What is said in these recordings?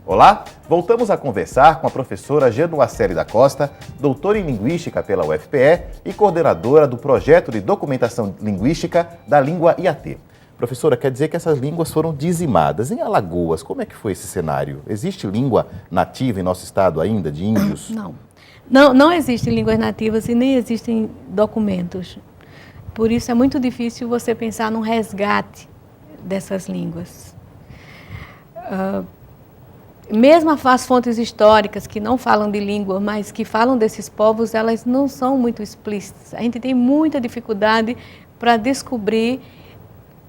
Olá, voltamos a conversar com a professora Januacely da Costa, doutora em Linguística pela UFPE e coordenadora do projeto de documentação linguística da língua IAT. Professora, quer dizer que essas línguas foram dizimadas. Em Alagoas, como é que foi esse cenário? Existe língua nativa em nosso estado ainda, de índios? Não existem línguas nativas e nem existem documentos. Por isso é muito difícil você pensar num resgate dessas línguas. Mesmo as fontes históricas que não falam de língua, mas que falam desses povos, elas não são muito explícitas. A gente tem muita dificuldade para descobrir,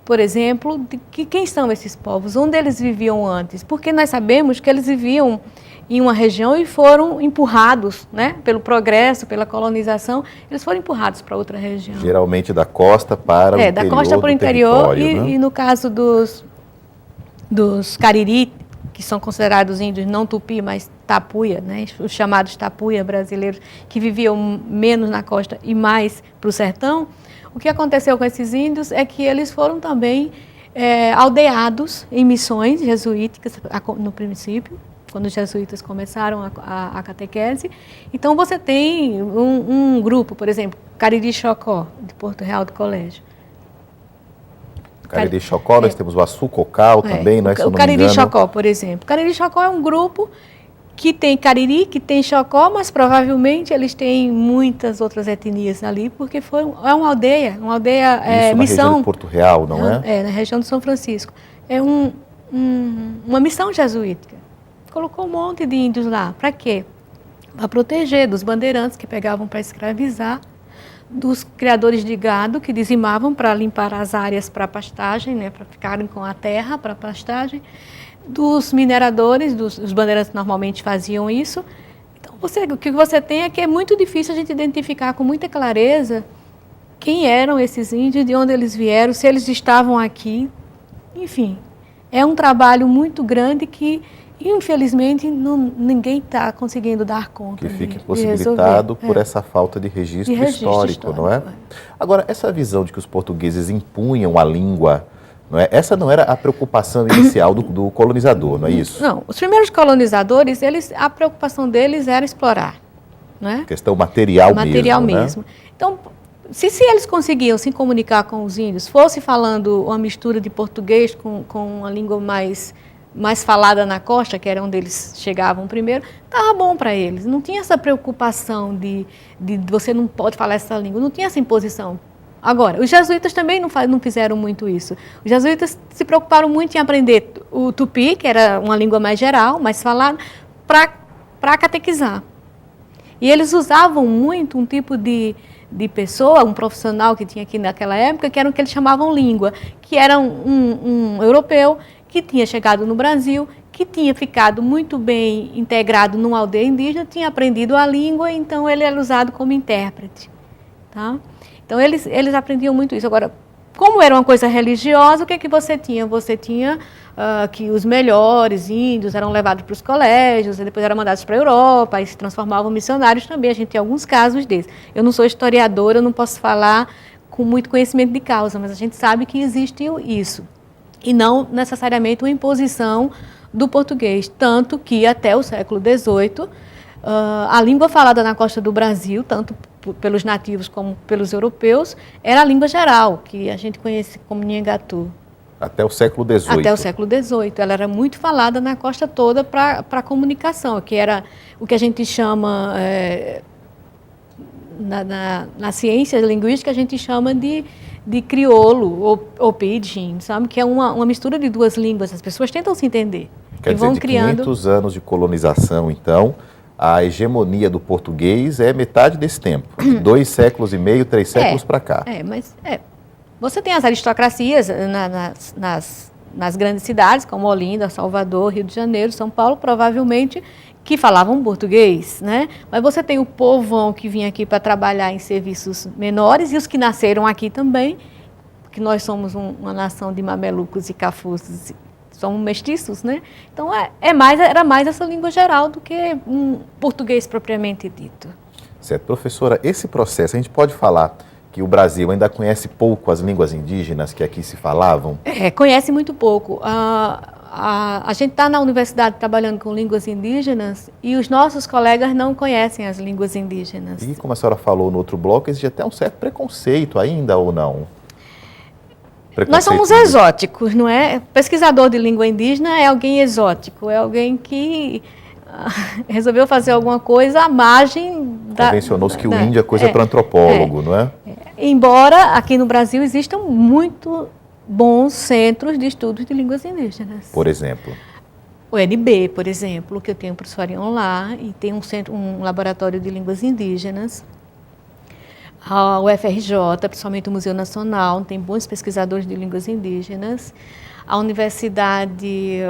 por exemplo, quem são esses povos, onde eles viviam antes. Porque nós sabemos que eles viviam em uma região e foram empurrados, né, pelo progresso, pela colonização, eles foram empurrados para outra região. Geralmente da costa para o interior. Da costa para o interior, né? e no caso dos Cariri, que são considerados índios não tupi, mas tapuia, né, os chamados tapuia brasileiros, que viviam menos na costa e mais para o sertão. O que aconteceu com esses índios é que eles foram também aldeados em missões jesuíticas no princípio, quando os jesuítas começaram a catequese. Então você tem um grupo, por exemplo, Cariri Chocó, de Porto Real do Colégio. Cariri Chocó, nós temos o Açu Cocal também, não é? O Cariri Chocó, por exemplo. Cariri Chocó é um grupo que tem Cariri, que tem Chocó, mas provavelmente eles têm muitas outras etnias ali, porque é uma aldeia Isso, missão. Na região de Porto Real, não é? Na região de São Francisco. É uma missão jesuítica. Colocou um monte de índios lá. Para quê? Para proteger dos bandeirantes que pegavam para escravizar, dos criadores de gado que dizimavam para limpar as áreas para pastagem, né, para ficarem com a terra para pastagem, dos mineradores, os bandeirantes normalmente faziam isso. Então, o que você tem é que é muito difícil a gente identificar com muita clareza quem eram esses índios, de onde eles vieram, se eles estavam aqui. Enfim, é um trabalho muito grande que, infelizmente, ninguém está conseguindo dar conta. Que fica impossibilitado por essa falta de registro histórico, não é? Agora, essa visão de que os portugueses impunham a língua, não é? Essa não era a preocupação inicial do colonizador, não é isso? Não, os primeiros colonizadores, a preocupação deles era explorar, não é? Questão material mesmo. Né? Então, se eles conseguiam se comunicar com os índios, fosse falando uma mistura de português com uma língua mais falada na costa, que era onde eles chegavam primeiro, estava bom para eles. Não tinha essa preocupação de você não pode falar essa língua, não tinha essa imposição. Agora, os jesuítas também não fizeram muito isso. Os jesuítas se preocuparam muito em aprender o tupi, que era uma língua mais geral, mais falada, para catequizar. E eles usavam muito um tipo de pessoa, um profissional que tinha aqui naquela época, que era o que eles chamavam língua, que era um europeu que tinha chegado no Brasil, que tinha ficado muito bem integrado numa aldeia indígena, tinha aprendido a língua, então ele era usado como intérprete. Tá? Então eles aprendiam muito isso. Agora, como era uma coisa religiosa, o que você tinha? Você tinha que os melhores índios eram levados para os colégios, e depois eram mandados para a Europa, e se transformavam em missionários também. A gente tem alguns casos desses. Eu não sou historiadora, eu não posso falar com muito conhecimento de causa, mas a gente sabe que existe isso. E não necessariamente uma imposição do português, tanto que até o século XVIII, a língua falada na costa do Brasil, tanto pelos nativos como pelos europeus, era a língua geral, que a gente conhece como Nhangatu. Até o século XVIII. Até o século XVIII. Ela era muito falada na costa toda para a comunicação, que era o que a gente chama, na ciência linguística, a gente chama de crioulo ou pidgin, sabe? Que é uma mistura de duas línguas. As pessoas tentam se entender. Quer dizer, de 500 anos de colonização, então, a hegemonia do português é metade desse tempo. 2 séculos e meio, 3 séculos para cá. Você tem as aristocracias nas grandes cidades, como Olinda, Salvador, Rio de Janeiro, São Paulo, provavelmente, que falavam português, né? Mas você tem o povão que vinha aqui para trabalhar em serviços menores e os que nasceram aqui também, porque nós somos uma nação de mamelucos e cafuzes, somos mestiços, né? Então era mais essa língua geral do que um português propriamente dito. Certo. Professora, esse processo, a gente pode falar que o Brasil ainda conhece pouco as línguas indígenas que aqui se falavam? Conhece muito pouco. A gente está na universidade trabalhando com línguas indígenas e os nossos colegas não conhecem as línguas indígenas. E como a senhora falou no outro bloco, existe até um certo preconceito ainda ou não? Nós somos exóticos, não é? Pesquisador de língua indígena é alguém exótico, é alguém que resolveu fazer alguma coisa à margem da... Convencionou-se que o índio é coisa para antropólogo, não é? Embora aqui no Brasil existam muito bons centros de estudos de línguas indígenas. Por exemplo? O NB, por exemplo, que eu tenho o professor Arion lá, e tem um laboratório de línguas indígenas. A UFRJ, principalmente o Museu Nacional, tem bons pesquisadores de línguas indígenas. A Universidade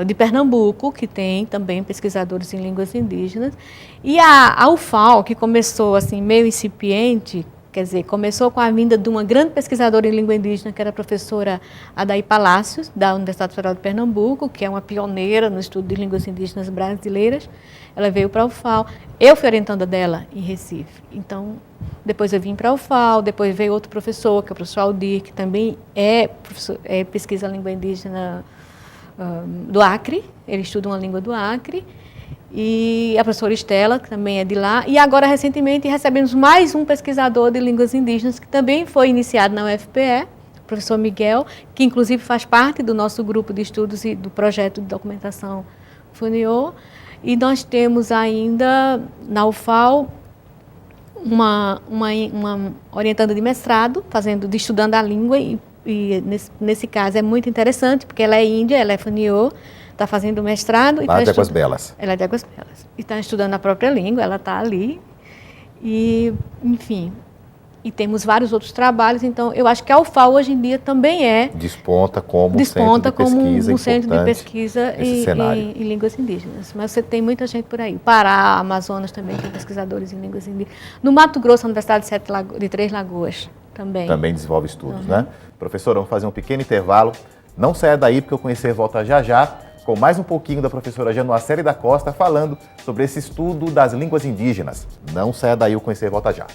de Pernambuco, que tem também pesquisadores em línguas indígenas. E a UFAL, que começou assim meio incipiente, quer dizer, começou com a vinda de uma grande pesquisadora em língua indígena, que era a professora Adaí Palácios, da Universidade Federal de Pernambuco, que é uma pioneira no estudo de línguas indígenas brasileiras. Ela veio para a UFAL. Eu fui orientanda dela em Recife. Então, depois eu vim para a UFAL, depois veio outro professor, que é o professor Aldir, que também pesquisa a língua indígena do Acre. Ele estuda uma língua do Acre. E a professora Estela, que também é de lá. E agora, recentemente, recebemos mais um pesquisador de línguas indígenas, que também foi iniciado na UFPE, o professor Miguel, que inclusive faz parte do nosso grupo de estudos e do projeto de documentação FUNIO. E nós temos ainda, na UFAL, uma orientanda de mestrado, estudando a língua, e nesse caso é muito interessante, porque ela é índia, ela é FUNIO, está fazendo mestrado. Lá de Águas Belas. Ela é de Águas Belas. E está estudando a própria língua, ela está ali. E, enfim, e temos vários outros trabalhos. Então, eu acho que a UFAL hoje em dia também desponta como um centro de pesquisa em línguas indígenas. Mas você tem muita gente por aí. O Pará, Amazonas também tem pesquisadores em línguas indígenas. No Mato Grosso, a Universidade de Três Lagoas também. Também desenvolve estudos, né? Professora, vamos fazer um pequeno intervalo. Não saia daí, porque o Conhecer volta já já, com mais um pouquinho da professora Januacely da Costa falando sobre esse estudo das línguas indígenas. Não saia daí, o Conhecer volta já.